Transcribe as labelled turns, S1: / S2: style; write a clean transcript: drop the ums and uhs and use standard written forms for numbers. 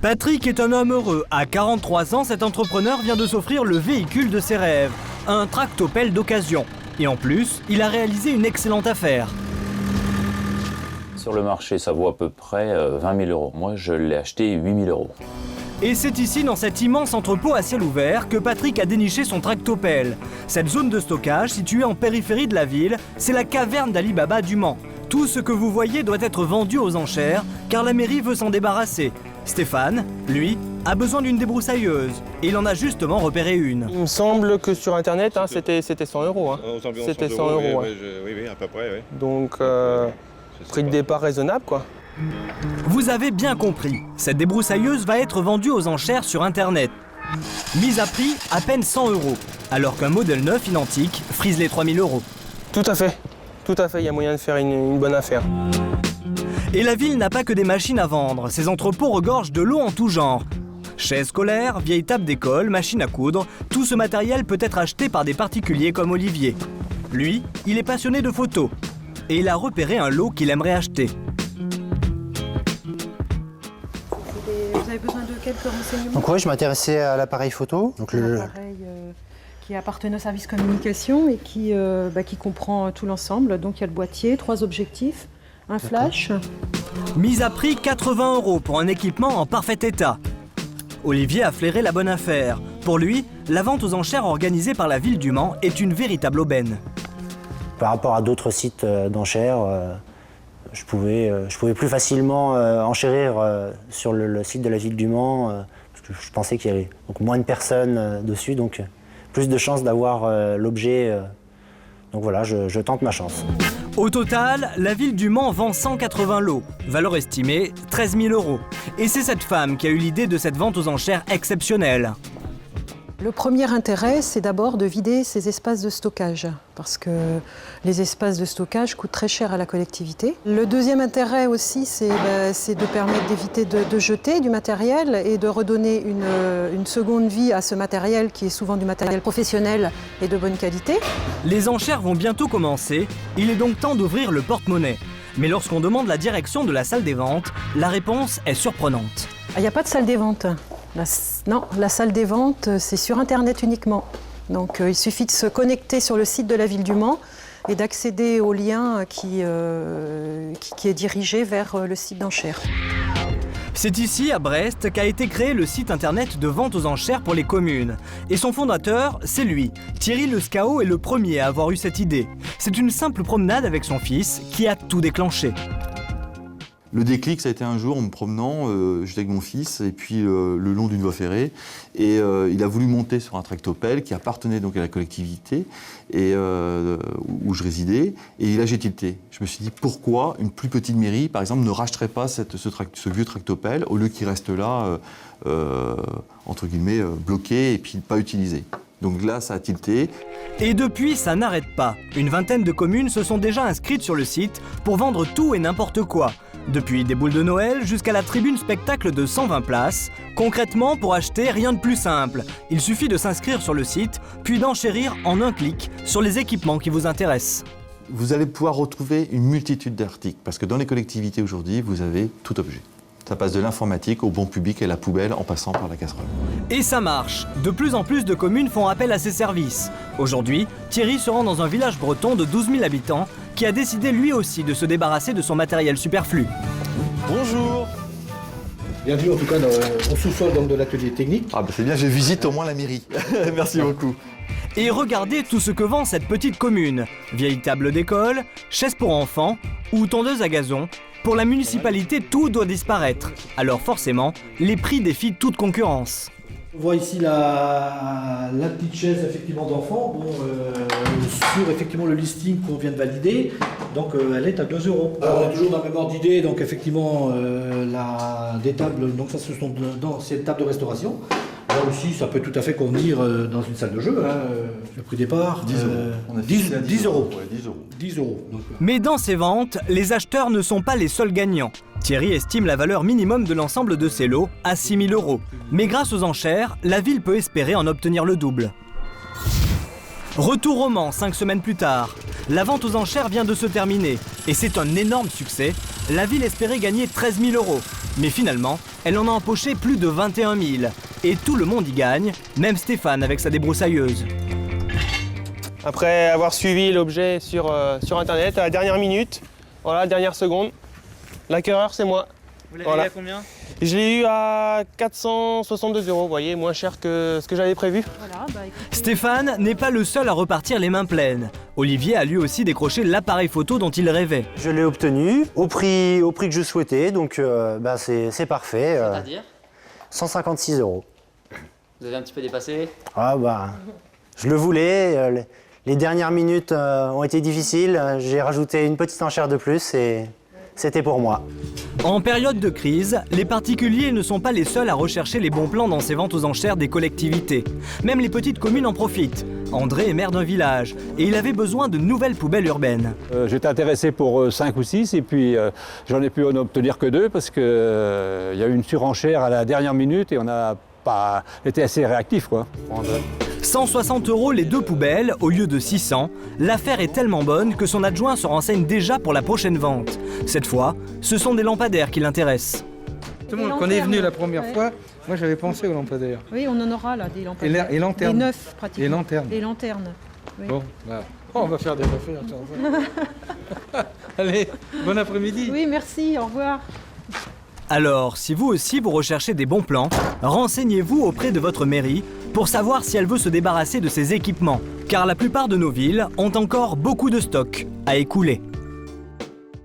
S1: Patrick est un homme heureux. À 43 ans, cet entrepreneur vient de s'offrir le véhicule de ses rêves, un tractopelle d'occasion. Et en plus, il a réalisé une excellente affaire.
S2: Sur le marché, ça vaut à peu près 20 000 euros. Moi, je l'ai acheté 8 000 euros.
S1: Et c'est ici, dans cet immense entrepôt à ciel ouvert, que Patrick a déniché son tractopelle. Cette zone de stockage, située en périphérie de la ville, c'est la caverne d'Ali Baba du Mans. Tout ce que vous voyez doit être vendu aux enchères, car la mairie veut s'en débarrasser. Stéphane, lui, a besoin d'une débroussailleuse. Et il en a justement repéré une.
S3: Il me semble que sur internet, c'était 100 euros. Hein. C'était 100 euros.
S4: Oui, à peu près. Oui.
S3: Donc, prix de départ raisonnable, quoi.
S1: Vous avez bien compris, cette débroussailleuse va être vendue aux enchères sur internet. Mise à prix à peine 100 euros, alors qu'un modèle neuf identique frise les 3000 euros.
S3: Tout à fait, il y a moyen de faire une bonne affaire.
S1: Et la ville n'a pas que des machines à vendre, ses entrepôts regorgent de lots en tout genre. Chaises scolaires, vieilles tables d'école, machines à coudre, tout ce matériel peut être acheté par des particuliers comme Olivier. Lui, il est passionné de photos, et il a repéré un lot qu'il aimerait acheter.
S5: Vous avez besoin de quelques renseignements?
S6: Donc oui, je m'intéressais à l'appareil photo. Donc
S5: l'appareil qui appartenait au service communication et qui comprend tout l'ensemble. Donc il y a le boîtier, 3 objectifs, un flash.
S1: Mise à prix 80 euros pour un équipement en parfait état. Olivier a flairé la bonne affaire. Pour lui, la vente aux enchères organisée par la ville du Mans est une véritable aubaine.
S6: Par rapport à d'autres sites d'enchères, je pouvais plus facilement enchérir sur le site de la ville du Mans, parce que je pensais qu'il y avait donc moins de personnes dessus, donc plus de chances d'avoir l'objet. Donc voilà, je tente ma chance.
S1: Au total, la ville du Mans vend 180 lots, valeur estimée 13 000 euros. Et c'est cette femme qui a eu l'idée de cette vente aux enchères exceptionnelle.
S5: Le premier intérêt, c'est d'abord de vider ces espaces de stockage, parce que les espaces de stockage coûtent très cher à la collectivité. Le deuxième intérêt aussi, c'est de permettre d'éviter de jeter du matériel et de redonner une seconde vie à ce matériel qui est souvent du matériel professionnel et de bonne qualité.
S1: Les enchères vont bientôt commencer, il est donc temps d'ouvrir le porte-monnaie. Mais lorsqu'on demande la direction de la salle des ventes, la réponse est surprenante.
S5: Il n'y a pas de salle des ventes. Non, la salle des ventes, c'est sur Internet uniquement. Donc il suffit de se connecter sur le site de la ville du Mans et d'accéder au lien qui est dirigé vers le site d'enchères.
S1: C'est ici, à Brest, qu'a été créé le site internet de vente aux enchères pour les communes. Et son fondateur, c'est lui. Thierry Lescao est le premier à avoir eu cette idée. C'est une simple promenade avec son fils qui a tout déclenché.
S7: Le déclic, ça a été un jour en me promenant, j'étais avec mon fils, et puis le long d'une voie ferrée, et il a voulu monter sur un tractopelle qui appartenait donc à la collectivité et où je résidais, et là j'ai tilté. Je me suis dit pourquoi une plus petite mairie, par exemple, ne racheterait pas ce vieux tractopelle au lieu qu'il reste là, entre guillemets, bloqué et puis pas utilisé. Donc là, ça a tilté.
S1: Et depuis, ça n'arrête pas. Une vingtaine de communes se sont déjà inscrites sur le site pour vendre tout et n'importe quoi. Depuis des boules de Noël jusqu'à la tribune spectacle de 120 places. Concrètement, pour acheter, rien de plus simple. Il suffit de s'inscrire sur le site, puis d'enchérir en un clic sur les équipements qui vous intéressent.
S7: Vous allez pouvoir retrouver une multitude d'articles, parce que dans les collectivités aujourd'hui, vous avez tout objet. Ça passe de l'informatique au bon public et à la poubelle en passant par la casserole.
S1: Et ça marche. De plus en plus de communes font appel à ces services. Aujourd'hui, Thierry se rend dans un village breton de 12 000 habitants qui a décidé lui aussi de se débarrasser de son matériel superflu.
S7: Bonjour.
S8: Bienvenue en tout cas au sous-sol de l'atelier technique.
S7: Ah bah c'est bien, je visite au moins la mairie. Merci beaucoup.
S1: Et regardez tout ce que vend cette petite commune. Vieille table d'école, chaise pour enfants ou tondeuse à gazon. Pour la municipalité, tout doit disparaître. Alors forcément, les prix défient toute concurrence.
S8: On voit ici la petite chaise effectivement d'enfant, sur effectivement le listing qu'on vient de valider, donc elle est à 2 €. Alors, on est toujours dans le même ordre d'idée, donc effectivement des tables, donc ça ce sont d'anciennes tables de restauration. Là aussi, ça peut tout à fait convenir dans une salle de jeu. Le prix départ,
S7: 10 €. On a
S8: 10 €.
S7: Ouais, 10 €.
S8: 10 €. Donc,
S1: Mais dans ces ventes, les acheteurs ne sont pas les seuls gagnants. Thierry estime la valeur minimum de l'ensemble de ces lots à 6 000 €. Mais grâce aux enchères, la ville peut espérer en obtenir le double. Retour au Mans 5 semaines plus tard. La vente aux enchères vient de se terminer. Et c'est un énorme succès. La ville espérait gagner 13 000 €. Mais finalement, elle en a empoché plus de 21 000. Et tout le monde y gagne, même Stéphane avec sa débroussailleuse.
S3: Après avoir suivi l'objet sur internet à la dernière minute, voilà, dernière seconde, l'acquéreur c'est moi.
S1: Vous l'avez
S3: Voilà.
S1: eu à combien?
S3: Je l'ai eu à 462 €, vous voyez, moins cher que ce que j'avais prévu.
S5: Voilà, bah, écoutez,
S1: Stéphane n'est pas le seul à repartir les mains pleines. Olivier a lui aussi décroché l'appareil photo dont il rêvait.
S6: Je l'ai obtenu au prix que je souhaitais, donc c'est parfait.
S4: C'est-à-dire
S6: 156 €.
S4: Vous avez un petit peu dépassé?
S6: Ah bah, je le voulais. Les dernières minutes ont été difficiles. J'ai rajouté une petite enchère de plus et c'était pour moi.
S1: En période de crise, les particuliers ne sont pas les seuls à rechercher les bons plans dans ces ventes aux enchères des collectivités. Même les petites communes en profitent. André est maire d'un village et il avait besoin de nouvelles poubelles urbaines.
S9: J'étais intéressé pour 5 ou 6 et puis j'en ai pu en obtenir que 2 parce qu'il y a eu une surenchère à la dernière minute et on n'a pas été assez réactif, quoi.
S1: 160 € les 2 poubelles au lieu de 600. L'affaire est tellement bonne que son adjoint se renseigne déjà pour la prochaine vente. Cette fois, ce sont des lampadaires qui l'intéressent.
S10: Quand on est venu la première fois, moi j'avais pensé aux lampadaires.
S5: oui, on en aura là, des lampadaires.
S10: Et lanternes.
S5: Des neufs, pratiquement.
S10: Et lanternes.
S5: Des lanternes. Oui.
S10: Bon, là. Oh, on va faire des affaires. Allez, bon après-midi.
S5: Oui, merci, au revoir.
S1: Alors, si vous aussi vous recherchez des bons plans, renseignez-vous auprès de votre mairie pour savoir si elle veut se débarrasser de ces équipements, car la plupart de nos villes ont encore beaucoup de stocks à écouler.